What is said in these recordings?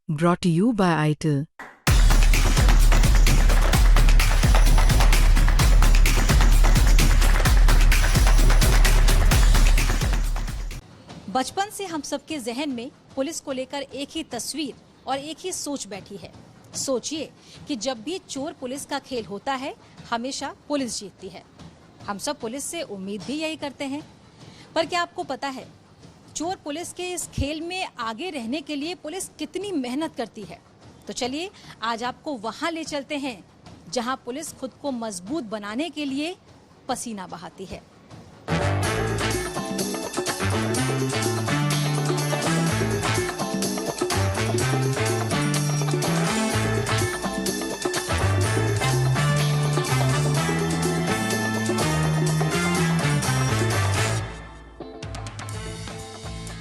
Brought to you by ITIL. बचपन से हम सबके जहन में पुलिस को लेकर एक ही तस्वीर और एक ही सोच बैठी है। सोचिए कि जब भी चोर पुलिस का खेल होता है, हमेशा पुलिस जीतती है। हम सब पुलिस से उम्मीद भी यही करते हैं। पर क्या आपको पता है, चोर पुलिस के इस खेल में आगे रहने के लिए पुलिस कितनी मेहनत करती है? तो चलिए आज आपको वहां ले चलते हैं जहां पुलिस खुद को मजबूत बनाने के लिए पसीना बहाती है।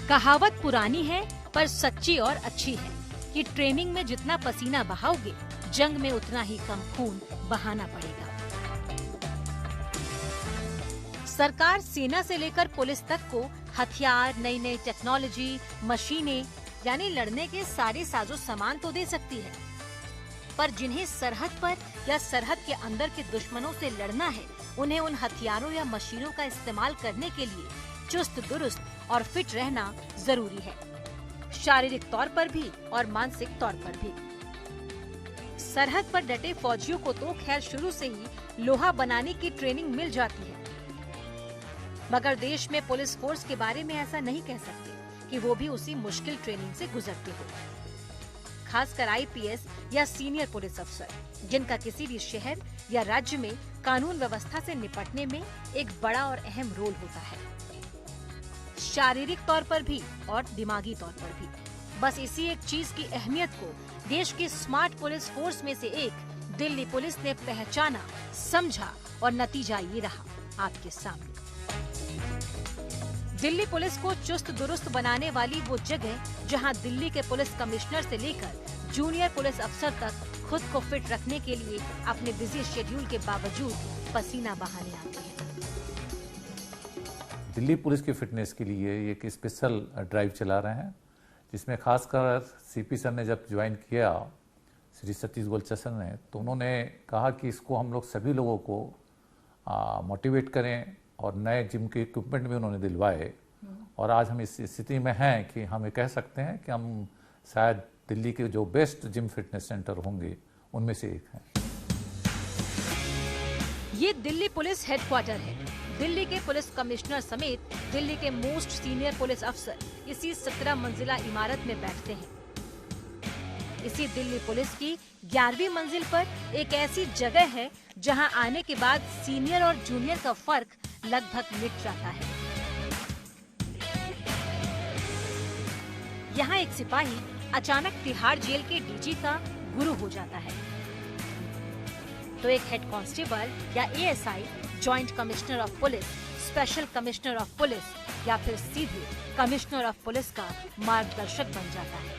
कहावत पुरानी है पर सच्ची और अच्छी है कि ट्रेनिंग में जितना पसीना बहाओगे, जंग में उतना ही कम खून बहाना पड़ेगा। सरकार सेना से लेकर पुलिस तक को हथियार, नई नई टेक्नोलॉजी, मशीनें यानी लड़ने के सारे साजो सामान तो दे सकती है, पर जिन्हें सरहद पर या सरहद के अंदर के दुश्मनों से लड़ना है, उन्हें उन हथियारों या मशीनों का इस्तेमाल करने के लिए चुस्त दुरुस्त और फिट रहना जरूरी है, शारीरिक तौर पर भी और मानसिक तौर पर भी। सरहद पर डटे फौजियों को तो खैर शुरू से ही लोहा बनाने की ट्रेनिंग मिल जाती है, मगर देश में पुलिस फोर्स के बारे में ऐसा नहीं कह सकते कि वो भी उसी मुश्किल ट्रेनिंग से गुजरते हो। खासकर आईपीएस या सीनियर पुलिस अफसर, जिनका किसी भी शहर या राज्य में कानून व्यवस्था से निपटने में एक बड़ा और अहम रोल होता है, शारीरिक तौर पर भी और दिमागी तौर पर भी। बस इसी एक चीज की अहमियत को देश की स्मार्ट पुलिस फोर्स में से एक दिल्ली पुलिस ने पहचाना, समझा और नतीजा ये रहा आपके सामने। दिल्ली पुलिस को चुस्त दुरुस्त बनाने वाली वो जगह जहां दिल्ली के पुलिस कमिश्नर से लेकर जूनियर पुलिस अफसर तक खुद को फिट रखने के लिए अपने बिजी शेड्यूल के बावजूद पसीना बहाने आते हैं। दिल्ली पुलिस की फिटनेस के लिए एक स्पेशल ड्राइव चला रहे हैं, जिसमें खासकर सीपी सर ने जब ज्वाइन किया, श्री सतीश गोलचा सर ने, तो उन्होंने कहा कि इसको हम लोग सभी लोगों को मोटिवेट करें और नए जिम के इक्विपमेंट भी उन्होंने दिलवाए। और आज हम इस स्थिति में हैं कि हम ये कह सकते हैं कि हम शायद दिल्ली के जो बेस्ट जिम फिटनेस सेंटर होंगे उनमें से एक हैं। ये दिल्ली पुलिस हेडक्वार्टर है। दिल्ली के पुलिस कमिश्नर समेत दिल्ली के मोस्ट सीनियर पुलिस अफसर इसी 17 मंजिला इमारत में बैठते हैं। इसी दिल्ली पुलिस की 11वीं मंजिल पर एक ऐसी जगह है जहां आने के बाद सीनियर और जूनियर का फर्क लगभग मिट जाता है। यहाँ एक सिपाही अचानक तिहाड़ जेल के डीजी का गुरु हो जाता है, तो एक हेड कांस्टेबल या ASI, joint commissioner of police, special commissioner of police या फिर सीधे कमिश्नर ऑफ पुलिस का मार्गदर्शक बन जाता है।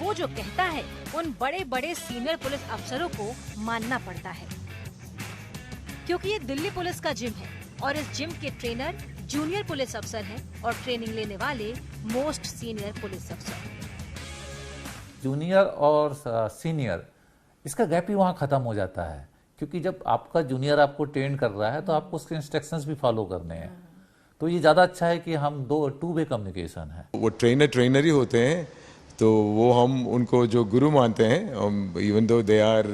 वो जो कहता है उन बड़े बड़े सीनियर पुलिस अफसरों को मानना पड़ता है, क्योंकि ये दिल्ली पुलिस का जिम है और इस जिम के ट्रेनर जूनियर पुलिस अफसर हैं और ट्रेनिंग लेने वाले मोस्ट सीनियर पुलिस अफसर। जूनियर और सीनियर, इसका गैप ही वहाँ ख़त्म हो जाता है, क्योंकि जब आपका जूनियर आपको ट्रेन कर रहा है तो आपको उसके इंस्ट्रक्शंस भी फॉलो करने हैं। तो ये ज़्यादा अच्छा है कि हम टू वे कम्युनिकेशन है। वो ट्रेनर ही होते हैं, तो वो हम उनको जो गुरु मानते हैं, even though they are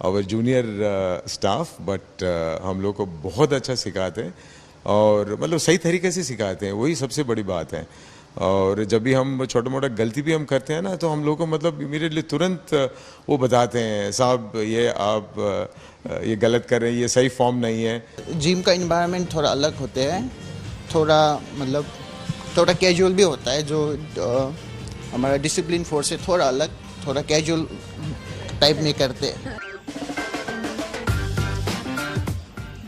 our junior staff, but हम लोग को बहुत अच्छा सिखाते हैं और मतलब सही तरीके से सिखाते हैं, वही सबसे बड़ी बात है। और जब भी हम छोटा मोटा गलती भी हम करते हैं ना, तो हम लोग को मतलब इमीडिएटली तुरंत वो बताते हैं, साहब ये आप ये गलत कर रहे हैं, ये सही फॉर्म नहीं है। जिम का इन्वायरमेंट थोड़ा अलग होते हैं, थोड़ा मतलब थोड़ा कैजुअल भी होता है, जो हमारा डिसिप्लिन फोर्स से थोड़ा अलग, थोड़ा कैजुअल टाइप में करते हैं।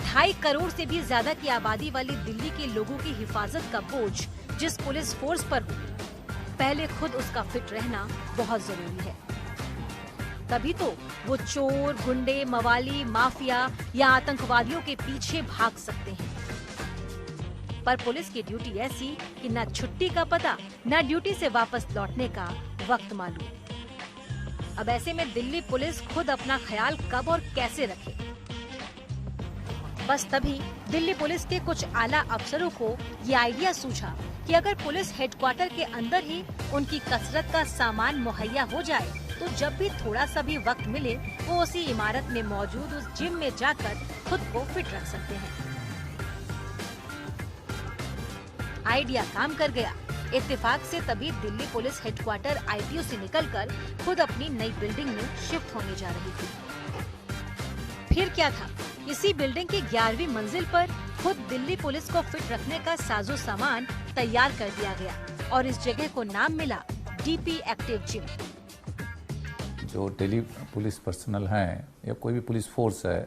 2.5 करोड़ से भी ज्यादा की आबादी वाली दिल्ली के लोगों की हिफाजत का बोझ जिस पुलिस फोर्स पर हो, पहले खुद उसका फिट रहना बहुत जरूरी है। तभी तो वो चोर, गुंडे, मवाली, माफिया या आतंकवादियों के पीछे भाग सकते हैं। पर पुलिस की ड्यूटी ऐसी कि न छुट्टी का पता न ड्यूटी से वापस लौटने का वक्त मालूम। अब ऐसे में दिल्ली पुलिस खुद अपना ख्याल कब और कैसे रखे। बस तभी दिल्ली पुलिस के कुछ आला अफसरों को ये आइडिया सूझा कि अगर पुलिस हेडक्वार्टर के अंदर ही उनकी कसरत का सामान मुहैया हो जाए तो जब भी थोड़ा सा भी वक्त मिले वो उसी इमारत में मौजूद उस जिम में जाकर खुद को फिट रख सकते हैं। आइडिया काम कर गया। इत्तेफाक से तभी दिल्ली पुलिस हेडक्वार्टर आईटीओ से निकलकर खुद अपनी नई बिल्डिंग में शिफ्ट होने जा रही थी। फिर क्या था, इसी बिल्डिंग की 11वीं मंजिल पर खुद दिल्ली पुलिस को फिट रखने का साजो सामान तैयार कर दिया गया और इस जगह को नाम मिला डीपी एक्टिव जिम। जो दिल्ली पुलिस पर्सनल हैं या कोई भी पुलिस फोर्स है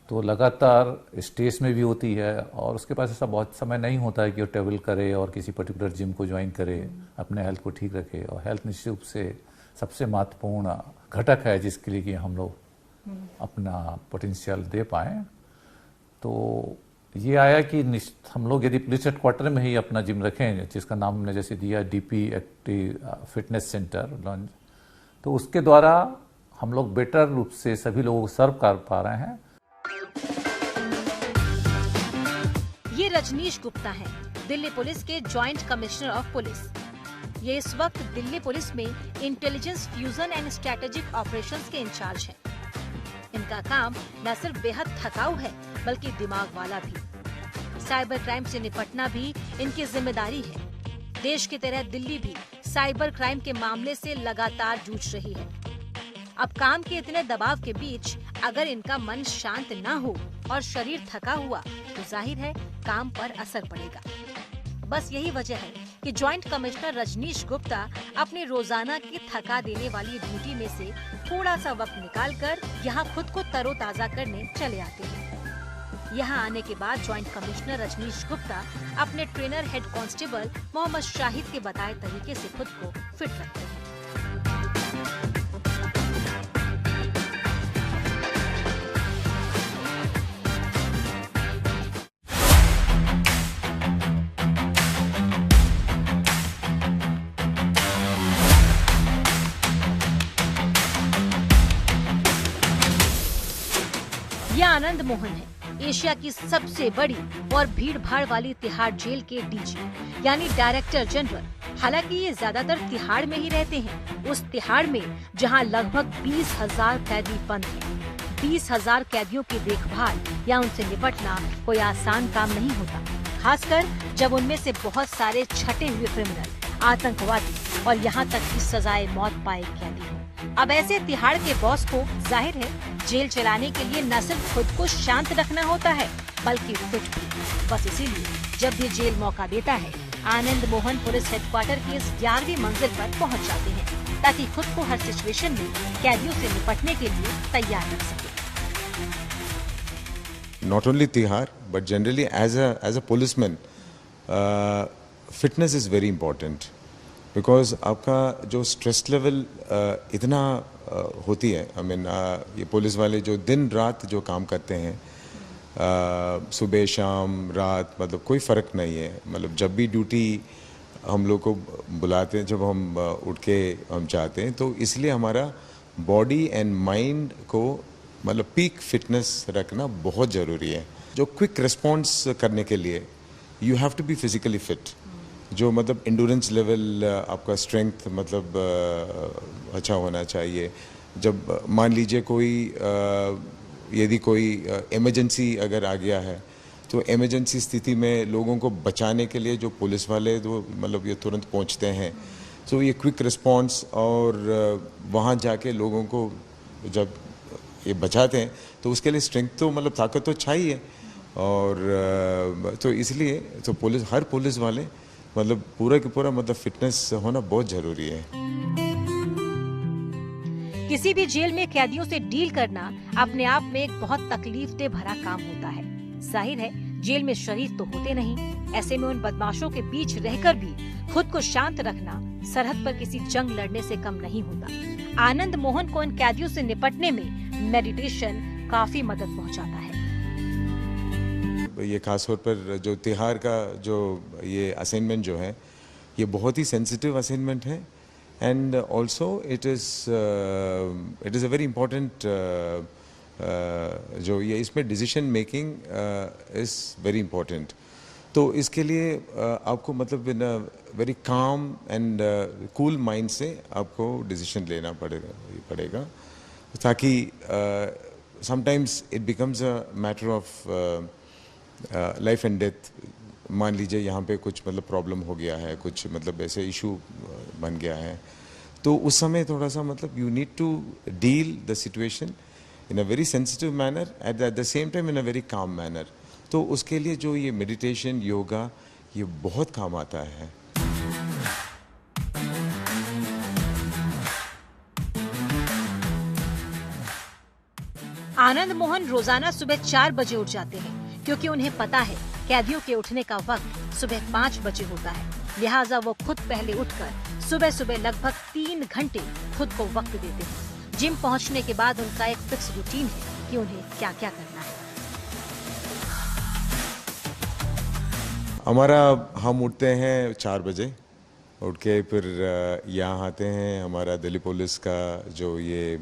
तो लगातार स्टेज में भी होती है और उसके पास ऐसा बहुत समय नहीं होता है कि वो ट्रेवल करे और किसी पर्टिकुलर जिम को ज्वाइन करे, अपने हेल्थ को ठीक रखे। और हेल्थ निश्चित रूप से सबसे महत्वपूर्ण घटक है जिसके लिए कि हम लोग अपना पोटेंशियल दे पाएँ। तो ये आया कि हम लोग यदि पुलिस हेडक्वार्टर में ही अपना जिम रखें, जिसका नाम हमने जैसे दिया DP active fitness centre launch, तो उसके द्वारा हम लोग बेटर रूप से सभी लोगों को सर्व कर पा रहे हैं। ये रजनीश गुप्ता हैं, दिल्ली पुलिस के जॉइंट कमिश्नर ऑफ पुलिस। ये इस वक्त दिल्ली पुलिस में intelligence fusion and strategic operations के इंचार्ज हैं। इनका काम न सिर्फ बेहद थकाऊ है बल्कि दिमाग वाला भी। साइबर क्राइम से निपटना भी इनकी जिम्मेदारी है। देश की तरह दिल्ली भी साइबर क्राइम के मामले से लगातार जूझ रही है। अब काम के इतने दबाव के बीच अगर इनका मन शांत ना हो और शरीर थका हुआ तो जाहिर है काम पर असर पड़ेगा। बस यही वजह है कि जॉइंट कमिश्नर रजनीश गुप्ता अपने रोजाना की थका देने वाली ड्यूटी में से थोड़ा सा वक्त निकालकर यहाँ खुद को तरोताजा करने चले आते हैं। यहाँ आने के बाद जॉइंट कमिश्नर रजनीश गुप्ता अपने trainer head constable Mohammad Shahid के बताए तरीके से खुद को फिट रखते हैं। ये आनंद मोहन है, एशिया की सबसे बड़ी और भीड़ भाड़ वाली तिहाड़ जेल के डीजी यानी डायरेक्टर जनरल। हालांकि ये ज्यादातर तिहाड़ में ही रहते हैं, उस तिहाड़ में जहां लगभग 20,000 कैदी बंद हैं। 20,000 कैदियों की देखभाल या उनसे निपटना कोई आसान काम नहीं होता, खासकर जब उनमें से बहुत सारे छटे हुए क्रिमिनल, आतंकवादी और यहाँ तक कि सजाए मौत पाए कैदी हों। अब ऐसे तिहाड़ के बॉस को जाहिर है जेल चलाने के लिए न सिर्फ खुद को शांत रखना होता है बल्कि फिट भी। बस इसीलिए जब भी जेल मौका देता है आनंद मोहन पुलिस हेडक्वार्टर की इस 11वीं मंजिल पर पहुंच जाते हैं ताकि खुद को हर सिचुएशन में कैदियों से निपटने के लिए तैयार रख सके। Not only Tihar, but generally as a policeman, fitness is very important because आपका जो स्ट्रेस लेवल इतना होती है, I mean, ये पुलिस वाले जो दिन रात जो काम करते हैं, सुबह शाम रात, मतलब कोई फ़र्क नहीं है। मतलब जब भी ड्यूटी हम लोग को बुलाते हैं, जब हम उठ के हम चाहते हैं, तो इसलिए हमारा बॉडी एंड माइंड को मतलब पीक फिटनेस रखना बहुत ज़रूरी है। जो क्विक रिस्पॉन्स करने के लिए you have to be physically fit. जो मतलब इंडोरेंस लेवल आपका स्ट्रेंथ मतलब अच्छा होना चाहिए। जब मान लीजिए कोई यदि कोई इमरजेंसी अगर आ गया है तो इमरजेंसी स्थिति में लोगों को बचाने के लिए जो पुलिस वाले तो मतलब ये तुरंत पहुंचते हैं। तो ये क्विक रिस्पॉन्स और वहाँ जाके लोगों को जब ये बचाते हैं तो उसके लिए स्ट्रेंथ तो मतलब ताकत तो चाहिए। और तो इसलिए तो हर पुलिस वाले मतलब पूरा के पूरा मतलब फिटनेस होना बहुत ज़रूरी है। किसी भी जेल में कैदियों से डील करना अपने आप में एक बहुत तकलीफ दे भरा काम होता है। जाहिर है जेल में शरीर तो होते नहीं, ऐसे में उन बदमाशों के बीच रहकर भी खुद को शांत रखना सरहद पर किसी जंग लड़ने से कम नहीं होता। आनंद मोहन को इन कैदियों से निपटने में मेडिटेशन काफी मदद पहुंचाता है। ये खास तौर पर जो तिहार का जो ये असाइनमेंट जो है ये बहुत ही सेंसिटिव असाइनमेंट है and also it is a very important जो ये इसमें decision making is very important. तो इसके लिए आपको मतलब in a very calm and cool mind से आपको डिसीजन लेना पड़ेगा ताकि sometimes it becomes a matter of life and death. मान लीजिए यहाँ पे कुछ मतलब प्रॉब्लम हो गया है, कुछ मतलब ऐसे इशू बन गया है, तो उस समय थोड़ा सा मतलब you need to deal the situation in a very sensitive manner at the same time in a very calm manner. तो उसके लिए जो ये मेडिटेशन योगा ये बहुत काम आता है। आनंद मोहन रोजाना सुबह 4 बजे उठ जाते हैं क्योंकि उन्हें पता है कैदियों के उठने का वक्त सुबह 5 बजे होता है। लिहाजा वो खुद पहले उठकर सुबह सुबह लगभग 3 घंटे खुद को वक्त देते हैं। जिम पहुंचने के बाद उनका एक फिक्स रूटीन है कि उन्हें क्या क्या करना है। हमारा हम उठते हैं 4 बजे, उठ के फिर यहाँ आते हैं। हमारा दिल्ली पुलिस का जो ये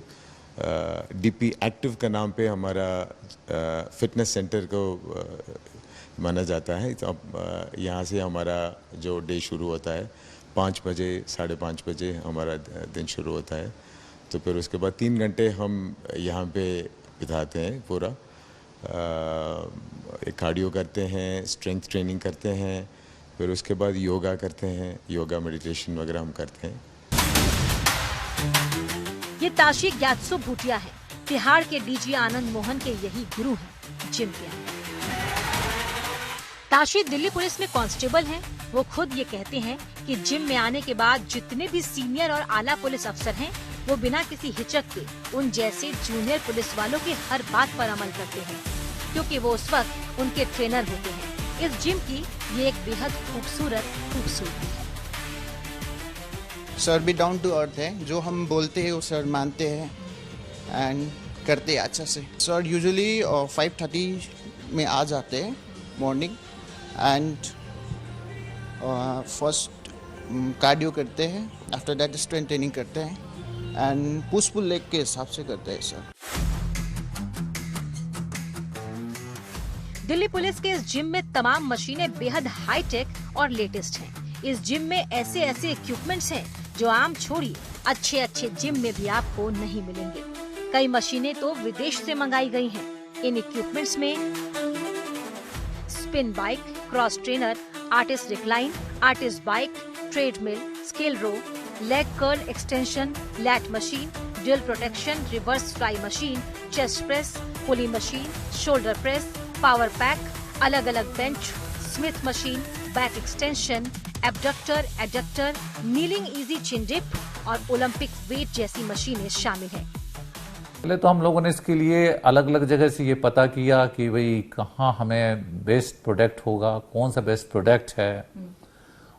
डीपी एक्टिव का नाम पे हमारा फिटनेस सेंटर को माना जाता है। तो अब यहाँ से हमारा जो डे शुरू होता है 5 बजे 5:30 बजे हमारा दिन शुरू होता है। तो फिर उसके बाद 3 घंटे हम यहाँ पे बिताते हैं पूरा। एक कार्डियो करते हैं, स्ट्रेंथ ट्रेनिंग करते हैं, फिर उसके बाद योगा करते हैं, योगा मेडिटेशन वगैरह हम करते हैं। ये ताशी ग्यात्सो भूटिया है, तिहाड़ के डीजी आनंद मोहन के यही गुरु हैं, जिम के। ताशी दिल्ली पुलिस में कांस्टेबल हैं। वो खुद ये कहते हैं कि जिम में आने के बाद जितने भी सीनियर और आला पुलिस अफसर हैं, वो बिना किसी हिचक के उन जैसे जूनियर पुलिस वालों की हर बात पर अमल करते हैं, क्योंकि वो उस वक्त उनके ट्रेनर होते हैं। इस जिम की ये एक बेहद खूबसूरती है। सर भी डाउन टू अर्थ है, जो हम बोलते हैं वो सर मानते हैं एंड करते हैं अच्छा से। सर यूजुअली 5:30 में आ जाते हैं मॉर्निंग एंड फर्स्ट कार्डियो करते हैं, आफ्टर दैट स्ट्रेंथ ट्रेनिंग करते हैं एंड पुश पुल लेग के हिसाब से करते हैं सर। दिल्ली पुलिस के इस जिम में तमाम मशीनें बेहद हाईटेक और लेटेस्ट हैं। इस जिम में ऐसे इक्विपमेंट्स हैं जो आम छोड़िए अच्छे जिम में भी आपको नहीं मिलेंगे। कई मशीनें तो विदेश से मंगाई गई हैं। इन इक्विपमेंट्स में spin bike, cross trainer, artist recline, artist bike, treadmill, scale row, leg curl extension, lat machine, drill protection, reverse fly machine, chest press, pulley machine, shoulder press, power pack, अलग अलग bench, Smith machine, back extension, abductor, adductor, kneeling easy chin dip और Olympic weight जैसी मशीनें शामिल हैं। पहले तो हम लोगों ने इसके लिए अलग अलग जगह से ये पता किया कि भाई कहाँ हमें बेस्ट प्रोडक्ट होगा, कौन सा बेस्ट प्रोडक्ट है,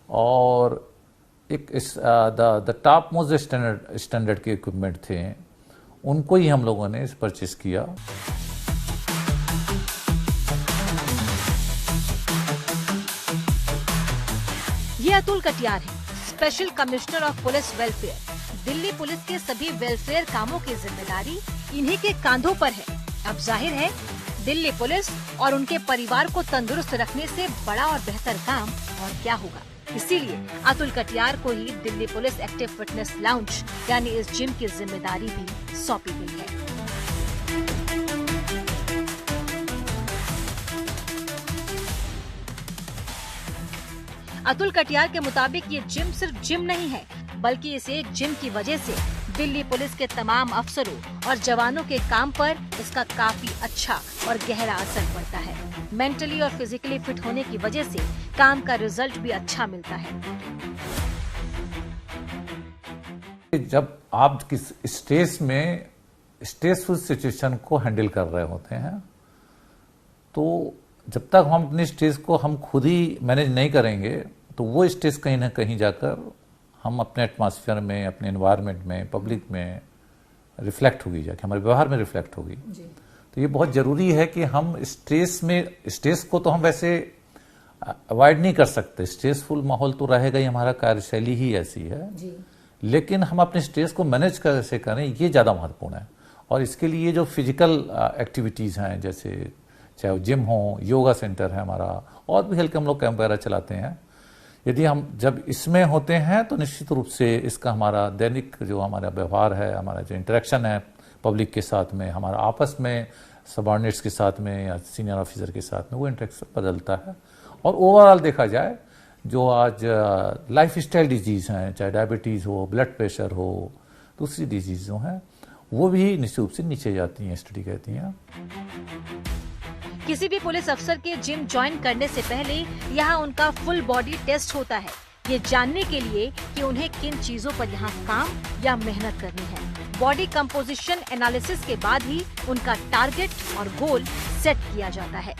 और एक द टॉप मोस्ट स्टैंडर्ड के इक्विपमेंट थे, उनको ही हम लोगों ने परचेस किया। ये अतुल कटियार है, special commissioner of police welfare. Delhi police के सभी वेलफेयर कामों की जिम्मेदारी इन्हीं के कांधों पर है। अब जाहिर है दिल्ली पुलिस और उनके परिवार को तंदुरुस्त रखने से बड़ा और बेहतर काम और क्या होगा। इसीलिए अतुल कटियार को ही Delhi police active fitness lounge यानी इस जिम की जिम्मेदारी भी सौंपी गई है। अतुल कटियार के मुताबिक ये जिम सिर्फ जिम नहीं है, बल्कि इस एक जिम की वजह से दिल्ली पुलिस के तमाम अफसरों और जवानों के काम पर इसका काफी अच्छा और गहरा असर पड़ता है। मेंटली और फिजिकली फिट होने की वजह से काम का रिजल्ट भी अच्छा मिलता है। जब आप किस स्ट्रेसफुल सिचुएशन को हैंडल कर रहे होते हैं, तो जब तक हम अपने स्ट्रेस को हम खुद ही मैनेज नहीं करेंगे, तो वो स्ट्रेस कहीं ना कहीं जाकर हम अपने एटमॉस्फेयर में, अपने एनवायरनमेंट में, पब्लिक में रिफ्लेक्ट होगी, जाके हमारे व्यवहार में रिफ्लेक्ट होगी। तो ये बहुत ज़रूरी है कि हम स्ट्रेस को तो हम वैसे अवॉइड नहीं कर सकते, स्ट्रेसफुल माहौल तो रहेगा ही, हमारा कार्यशैली ही ऐसी है जी। लेकिन हम अपने स्ट्रेस को मैनेज कैसे करें ये ज़्यादा महत्वपूर्ण है। और इसके लिए जो फिजिकल एक्टिविटीज़ हैं, जैसे चाहे वो जिम हो, योगा सेंटर है हमारा, और भी हल्के हम लोग कैंप वगैरह चलाते हैं, यदि हम जब इसमें होते हैं तो निश्चित रूप से इसका हमारा दैनिक जो हमारा व्यवहार है, हमारा जो इंटरेक्शन है पब्लिक के साथ में, हमारा आपस में सबॉर्डिनेट्स के साथ में या सीनियर ऑफिसर के साथ में, वो इंटरेक्शन बदलता है। और ओवरऑल देखा जाए जो आज लाइफ स्टाइल डिजीज़ हैं, चाहे डायबिटीज़ हो, ब्लड प्रेशर हो, दूसरी डिजीज़ जो हैं, वो भी निश्चित रूप से नीचे जाती हैं, स्टडी कहती हैं। किसी भी पुलिस अफसर के जिम ज्वाइन करने से पहले यहाँ उनका फुल बॉडी टेस्ट होता है, ये जानने के लिए कि उन्हें किन चीजों पर यहाँ काम या मेहनत करनी है। बॉडी कंपोजिशन एनालिसिस के बाद ही उनका टारगेट और गोल सेट किया जाता है।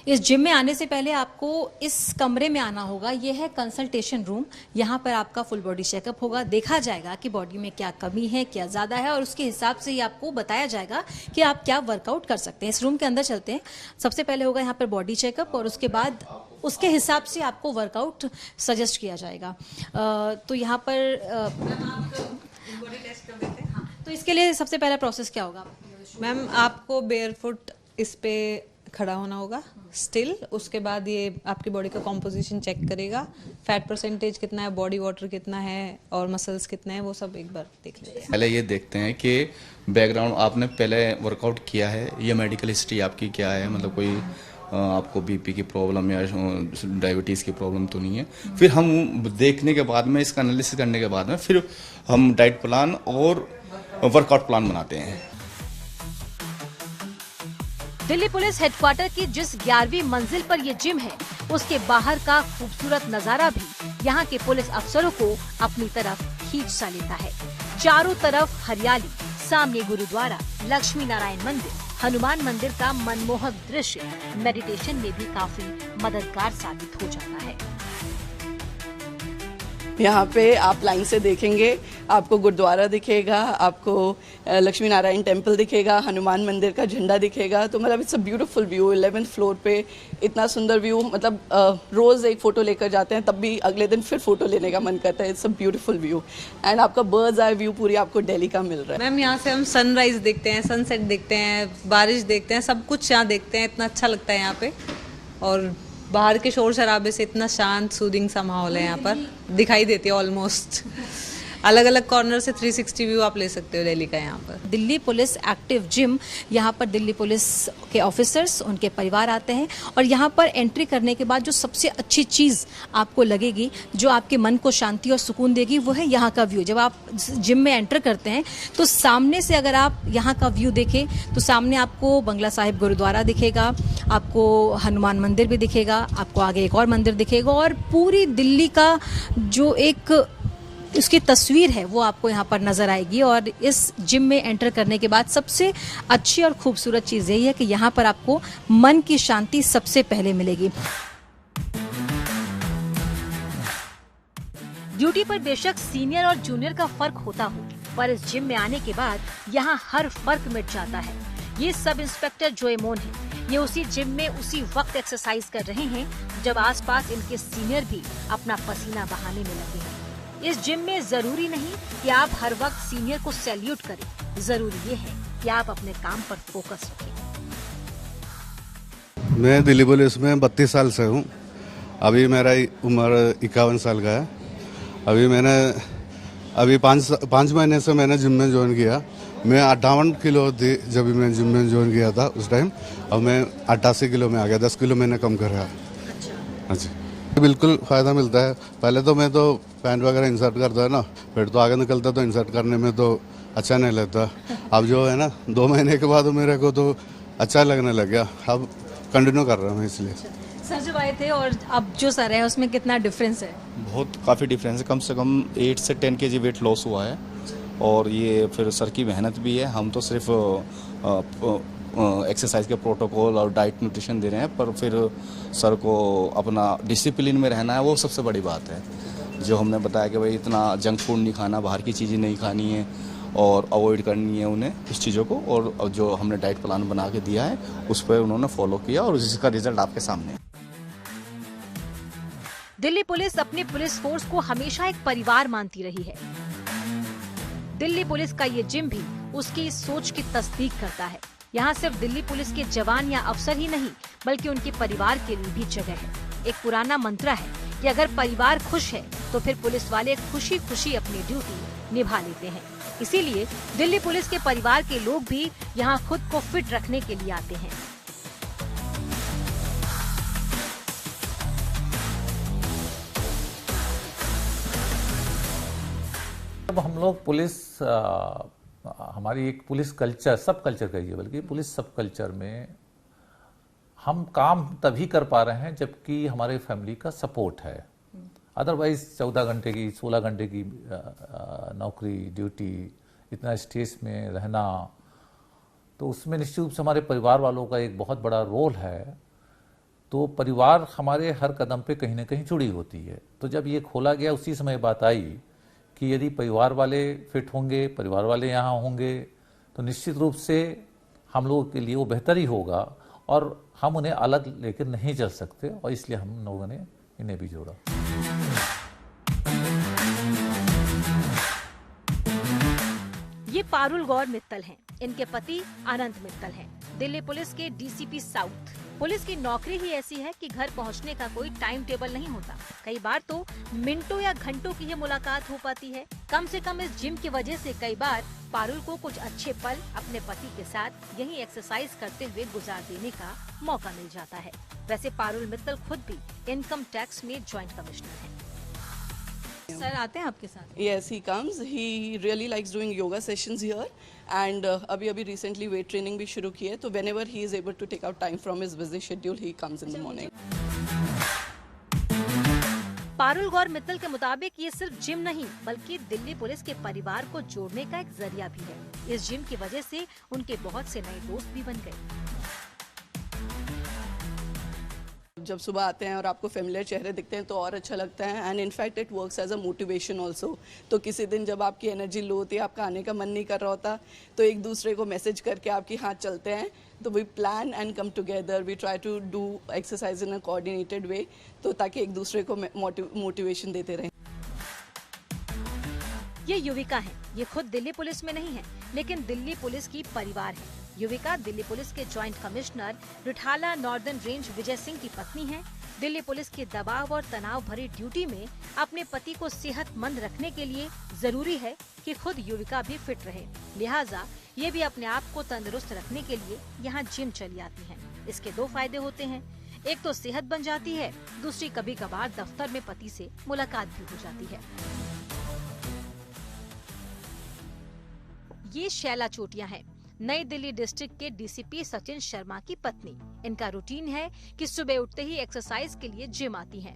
इस जिम में आने से पहले आपको इस कमरे में आना होगा। ये है कंसल्टेशन रूम। यहाँ पर आपका फुल बॉडी चेकअप होगा, देखा जाएगा कि बॉडी में क्या कमी है, क्या ज़्यादा है, और उसके हिसाब से ही आपको बताया जाएगा कि आप क्या वर्कआउट कर सकते हैं। इस रूम के अंदर चलते हैं। सबसे पहले होगा यहाँ पर बॉडी चेकअप, और उसके बाद उसके हिसाब से आपको वर्कआउट सजेस्ट किया जाएगा। तो यहाँ पर बॉडी टेस्ट कर देते हैं। तो इसके लिए सबसे पहला प्रोसेस क्या होगा मैम? आपको बेयरफुट इस पे खड़ा होना होगा स्टिल। उसके बाद ये आपकी बॉडी का कॉम्पोजिशन चेक करेगा, फैट परसेंटेज कितना है, बॉडी वाटर कितना है और मसल्स कितने हैं, वो सब एक बार देख लेते हैं। पहले ये देखते हैं कि बैकग्राउंड आपने पहले वर्कआउट किया है, ये मेडिकल हिस्ट्री आपकी क्या है, मतलब कोई आपको बीपी की प्रॉब्लम या डायबिटीज़ की प्रॉब्लम तो नहीं है। फिर हम देखने के बाद में, इसका एनालिसिस करने के बाद में, फिर हम डाइट प्लान और वर्कआउट प्लान बनाते हैं। दिल्ली पुलिस हेडक्वार्टर की जिस 11वीं मंजिल पर ये जिम है, उसके बाहर का खूबसूरत नजारा भी यहाँ के पुलिस अफसरों को अपनी तरफ खींच सा लेता है। चारों तरफ हरियाली, सामने गुरुद्वारा, लक्ष्मी नारायण मंदिर, हनुमान मंदिर का मनमोहक दृश्य मेडिटेशन में भी काफी मददगार साबित हो जाता है। यहाँ पे आप लाइन से देखेंगे, आपको गुरुद्वारा दिखेगा, आपको लक्ष्मी नारायण टेम्पल दिखेगा, हनुमान मंदिर का झंडा दिखेगा। तो मतलब it's a beautiful view. 11th floor पे इतना सुंदर व्यू, मतलब रोज़ एक फ़ोटो लेकर जाते हैं, तब भी अगले दिन फिर फ़ोटो लेने का मन करता है। It's a beautiful view and आपका बर्ड्स आई व्यू पूरी आपको दिल्ली का मिल रहा है। मैम यहाँ से हम सनराइज देखते हैं, सनसेट देखते हैं, बारिश देखते हैं, सब कुछ यहाँ देखते हैं। इतना अच्छा लगता है यहाँ पे, और बाहर के शोर शराबे से इतना शांत सूदिंग सा माहौल है यहाँ पर, दिखाई देती है ऑलमोस्ट। अलग अलग कॉर्नर से 360 व्यू आप ले सकते हो दिल्ली का यहाँ पर। दिल्ली पुलिस एक्टिव जिम, यहाँ पर दिल्ली पुलिस के ऑफिसर्स, उनके परिवार आते हैं, और यहाँ पर एंट्री करने के बाद जो सबसे अच्छी चीज़ आपको लगेगी, जो आपके मन को शांति और सुकून देगी, वो है यहाँ का व्यू। जब आप जिम में एंटर करते हैं तो सामने से अगर आप यहाँ का व्यू देखें तो सामने आपको बंगला साहिब गुरुद्वारा दिखेगा, आपको हनुमान मंदिर भी दिखेगा, आपको आगे एक और मंदिर दिखेगा, और पूरी दिल्ली का जो एक उसकी तस्वीर है वो आपको यहाँ पर नजर आएगी। और इस जिम में एंटर करने के बाद सबसे अच्छी और खूबसूरत चीज़ यही है कि यहाँ पर आपको मन की शांति सबसे पहले मिलेगी। ड्यूटी पर बेशक सीनियर और जूनियर का फर्क होता हो, पर इस जिम में आने के बाद यहाँ हर फर्क मिट जाता है। ये सब इंस्पेक्टर जोएमोन है। ये उसी जिम में उसी वक्त एक्सरसाइज कर रहे हैं जब आसपास इनके सीनियर भी अपना पसीना बहाने में लगे हैं। इस जिम में जरूरी नहीं कि आप हर वक्त सीनियर को सैल्यूट करें, जरूरी ये है कि आप अपने काम पर फोकस रखें। मैं दिल्ली पुलिस में 32 साल से हूँ। अभी मेरा उम्र 51 साल का है। अभी 5 महीने से मैंने जिम में ज्वाइन किया। मैं 58 किलो थी जब भी मैं जिम में ज्वाइन किया था उस टाइम, अब मैं 88 किलो में आ गया। 10 किलो मैंने कम करा। अच्छा, बिल्कुल फ़ायदा मिलता है। पहले तो मैं तो पैंट वगैरह इंसर्ट करता है ना, फिर तो आगे निकलता तो इंसर्ट करने में तो अच्छा नहीं लगता। अब जो है ना 2 महीने के बाद मेरे को तो अच्छा लगने लग गया। अब कंटिन्यू कर रहा हूँ मैं इसलिए। सर जब आए थे और अब जो सर है उसमें कितना डिफरेंस है? बहुत काफ़ी डिफरेंस है। कम से कम 8 से 10 kg वेट लॉस हुआ है, और ये फिर सर की मेहनत भी है। हम तो सिर्फ एक्सरसाइज के प्रोटोकॉल और डाइट न्यूट्रिशन दे रहे हैं, पर फिर सर को अपना डिसिप्लिन में रहना है, वो सबसे बड़ी बात है। जो हमने बताया कि भाई इतना जंक फूड नहीं खाना, बाहर की चीज़ें नहीं खानी है, और अवॉइड करनी है उन्हें इस चीज़ों को, और जो हमने डाइट प्लान बना के दिया है उस पर उन्होंने फॉलो किया और इसका रिजल्ट आपके सामने है। दिल्ली पुलिस अपने पुलिस फोर्स को हमेशा एक परिवार मानती रही है। दिल्ली पुलिस का ये जिम भी उसकी इस सोच की तस्दीक करता है। यहाँ सिर्फ दिल्ली पुलिस के जवान या अफसर ही नहीं, बल्कि उनके परिवार के लिए भी जगह है। एक पुराना मंत्र है कि अगर परिवार खुश है तो फिर पुलिस वाले खुशी खुशी अपनी ड्यूटी निभा लेते हैं। इसीलिए दिल्ली पुलिस के परिवार के लोग भी यहाँ खुद को फिट रखने के लिए आते हैं। अब हम लोग पुलिस हमारी एक पुलिस कल्चर, सब कल्चर कहिए, बल्कि पुलिस सब कल्चर में हम काम तभी कर पा रहे हैं जबकि हमारे फैमिली का सपोर्ट है। अदरवाइज 14 घंटे की 16 घंटे की नौकरी ड्यूटी, इतना स्ट्रेस में रहना, तो उसमें निश्चित रूप से हमारे परिवार वालों का एक बहुत बड़ा रोल है। तो परिवार हमारे हर कदम पे कहीं ना कहीं जुड़ी होती है। तो जब ये खोला गया उसी समय बात आई कि यदि परिवार वाले फिट होंगे, परिवार वाले यहाँ होंगे, तो निश्चित रूप से हम लोगों के लिए वो बेहतर ही होगा और हम उन्हें अलग लेकर नहीं चल सकते, और इसलिए हम लोगों ने इन्हें भी जोड़ा। ये पारुल गौर मित्तल हैं। इनके पति अनंत मित्तल हैं, दिल्ली पुलिस के डीसीपी साउथ। पुलिस की नौकरी ही ऐसी है कि घर पहुंचने का कोई टाइम टेबल नहीं होता। कई बार तो मिनटों या घंटों की ही मुलाकात हो पाती है। कम से कम इस जिम की वजह से कई बार पारुल को कुछ अच्छे पल अपने पति के साथ यही एक्सरसाइज करते हुए गुजार देने का मौका मिल जाता है। वैसे पारुल मित्तल खुद भी इनकम टैक्स में ज्वाइंट कमिश्नर हैं। सर आते हैं आपके साथ? Yes, he comes. He really likes doing yoga sessions here, and अभी recently weight training भी शुरू की है, तो whenever he is able to take out time from his busy schedule, he comes in the morning. Parul गौर मित्तल के मुताबिक ये सिर्फ जिम नहीं, बल्कि दिल्ली पुलिस के परिवार को जोड़ने का एक जरिया भी है। इस जिम की वजह से उनके बहुत से नए दोस्त भी बन गए। जब सुबह आते हैं और आपको फेमिलियर चेहरे दिखते हैं तो और अच्छा लगता है, and in fact it works as a motivation also. तो किसी दिन जब आपकी एनर्जी लो होती है, आपका आने का मन नहीं कर रहा होता, तो एक दूसरे को मैसेज करके आपकी हाथ चलते हैं, तो we plan and come together, we try to do exercise in a coordinated way, तो ताकि एक दूसरे को मोटिवेशन देते रहें। ये युविका है। ये खुद दिल्ली पुलिस में नहीं है, लेकिन दिल्ली पुलिस की परिवार है। युविका दिल्ली पुलिस के joint commissioner Rithala northern range Vijay Singh की पत्नी है। दिल्ली पुलिस की दबाव और तनाव भरी ड्यूटी में अपने पति को सेहतमंद रखने के लिए जरूरी है कि खुद युविका भी फिट रहे। लिहाजा ये भी अपने आप को तंदुरुस्त रखने के लिए यहाँ जिम चली आती हैं। इसके दो फायदे होते हैं, एक तो सेहत बन जाती है, दूसरी कभी कभार दफ्तर में पति से मुलाकात भी हो जाती है। ये शैला चोटिया है, नई दिल्ली डिस्ट्रिक्ट के डीसीपी सचिन शर्मा की पत्नी। इनका रूटीन है कि सुबह उठते ही एक्सरसाइज के लिए जिम आती हैं।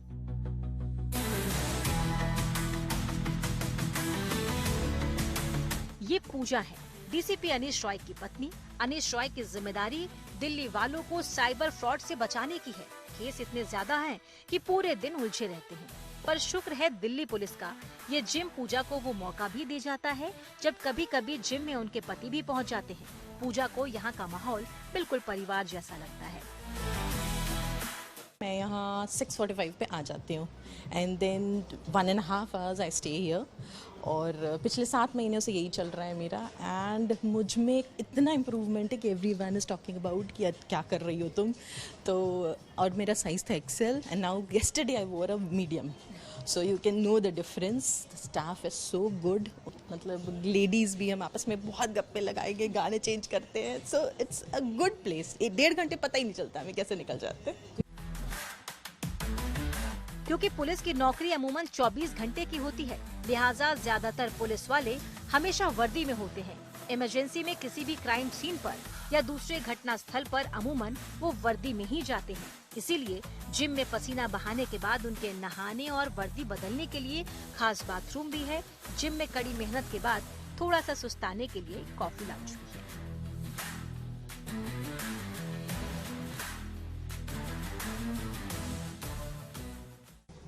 ये पूजा है, डीसीपी अनीश रॉय की पत्नी। अनीश रॉय की जिम्मेदारी दिल्ली वालों को साइबर फ्रॉड से बचाने की है। केस इतने ज्यादा हैं कि पूरे दिन उलझे रहते हैं, पर शुक्र है दिल्ली पुलिस का, ये जिम पूजा को वो मौका भी दे जाता है जब कभी कभी जिम में उनके पति भी पहुंच जाते हैं। पूजा को यहाँ का माहौल बिल्कुल परिवार जैसा लगता है। मैं यहाँ 6:45 पे आ जाती हूँ, and then 1.5 hours I stay here, और पिछले 7 महीनों से यही चल रहा है मेरा। एंड मुझ में इतना इम्प्रूवमेंट है कि एवरीवन इज़ टॉकिंग अबाउट कि क्या कर रही हो तुम। तो और मेरा साइज़ था XL, and now yesterday I wore a medium, so you can know the difference. The staff is so good, मतलब लेडीज़ भी हम आपस में बहुत गप्पे लगाएंगे, गाने चेंज करते हैं, so it's a good place. 1.5 घंटे पता ही नहीं चलता हमें कैसे निकल जाते हैं। क्योंकि पुलिस की नौकरी अमूमन 24 घंटे की होती है, लिहाजा ज्यादातर पुलिस वाले हमेशा वर्दी में होते हैं। इमरजेंसी में किसी भी क्राइम सीन पर या दूसरे घटना स्थल पर अमूमन वो वर्दी में ही जाते हैं। इसीलिए जिम में पसीना बहाने के बाद उनके नहाने और वर्दी बदलने के लिए खास बाथरूम भी है। जिम में कड़ी मेहनत के बाद थोड़ा सा सुस्ताने के लिए कॉफी लाउंज भी है।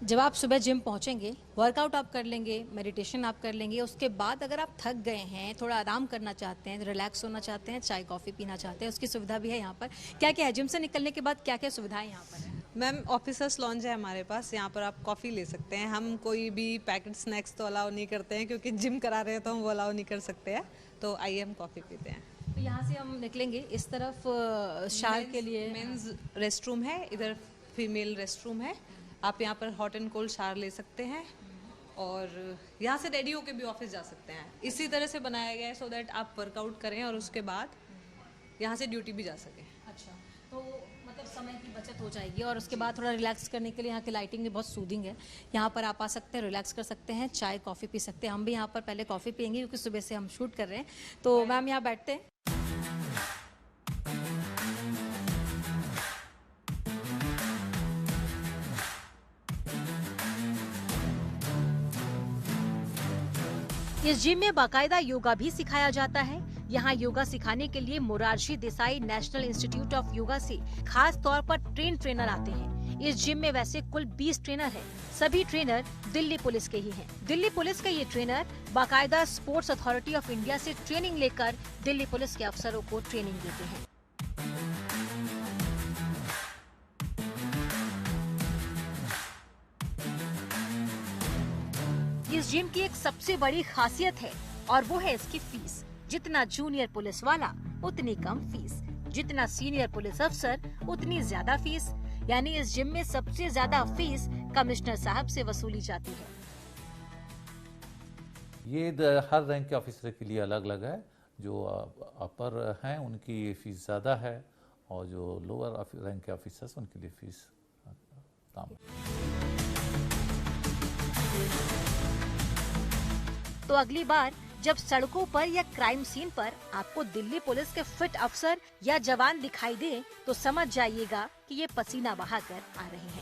जब आप सुबह जिम पहुंचेंगे, वर्कआउट आप कर लेंगे, मेडिटेशन आप कर लेंगे, उसके बाद अगर आप थक गए हैं, थोड़ा आराम करना चाहते हैं, रिलैक्स होना चाहते हैं, चाय कॉफ़ी पीना चाहते हैं, उसकी सुविधा भी है यहाँ पर। क्या क्या है जिम से निकलने के बाद, क्या क्या सुविधाएं यहाँ पर है? मैम ऑफिसर्स लॉन्ज है हमारे पास, यहाँ पर आप कॉफ़ी ले सकते हैं। हम कोई भी पैकेट स्नैक्स तो अलाउ नहीं करते हैं, क्योंकि जिम करा रहे हैं तो हम वो अलाउ नहीं कर सकते हैं, तो आइए हम कॉफ़ी पीते हैं। तो यहाँ से हम निकलेंगे इस तरफ शार के लिए। मेंस रेस्ट रूम है, इधर फीमेल रेस्ट रूम है। आप यहाँ पर हॉट एंड कोल्ड शावर ले सकते हैं और यहाँ से रेडी होके भी ऑफिस जा सकते हैं। इसी तरह से बनाया गया है सो दैट आप वर्कआउट करें और उसके बाद यहाँ से ड्यूटी भी जा सकें। अच्छा, तो मतलब समय की बचत हो जाएगी और उसके बाद थोड़ा रिलैक्स करने के लिए यहाँ की लाइटिंग भी बहुत सूदिंग है। यहाँ पर आप आ सकते हैं, रिलैक्स कर सकते हैं, चाय कॉफ़ी पी सकते हैं। हम भी यहाँ पर पहले कॉफ़ी पियेंगे क्योंकि सुबह से हम शूट कर रहे हैं। तो मैम यहाँ बैठते हैं। इस जिम में बाकायदा योगा भी सिखाया जाता है। यहाँ योगा सिखाने के लिए Morarji Desai national institute of yoga से खास तौर पर ट्रेनर आते हैं। इस जिम में वैसे कुल 20 ट्रेनर हैं। सभी ट्रेनर दिल्ली पुलिस के ही हैं। दिल्ली पुलिस के ये ट्रेनर बाकायदा स्पोर्ट्स अथॉरिटी ऑफ इंडिया से ट्रेनिंग लेकर दिल्ली पुलिस के अफसरों को ट्रेनिंग देते हैं। इस जिम की एक सबसे बड़ी खासियत है और वो है इसकी फीस। जितना जूनियर पुलिस वाला उतनी कम फीस, जितना सीनियर पुलिस अफसर उतनी ज्यादा फीस। यानी इस जिम में सबसे ज्यादा फीस कमिश्नर साहब से वसूली जाती है। ये हर रैंक के ऑफिसर के लिए अलग अलग है। जो अपर हैं उनकी फीस ज़्यादा है और जो लोअर रैंक के ऑफिसर्स उनके लिए फीस कम है। तो अगली बार जब सड़कों पर या क्राइम सीन पर आपको दिल्ली पुलिस के फिट अफसर या जवान दिखाई दे तो समझ जाइएगा कि ये पसीना बहाकर आ रहे हैं।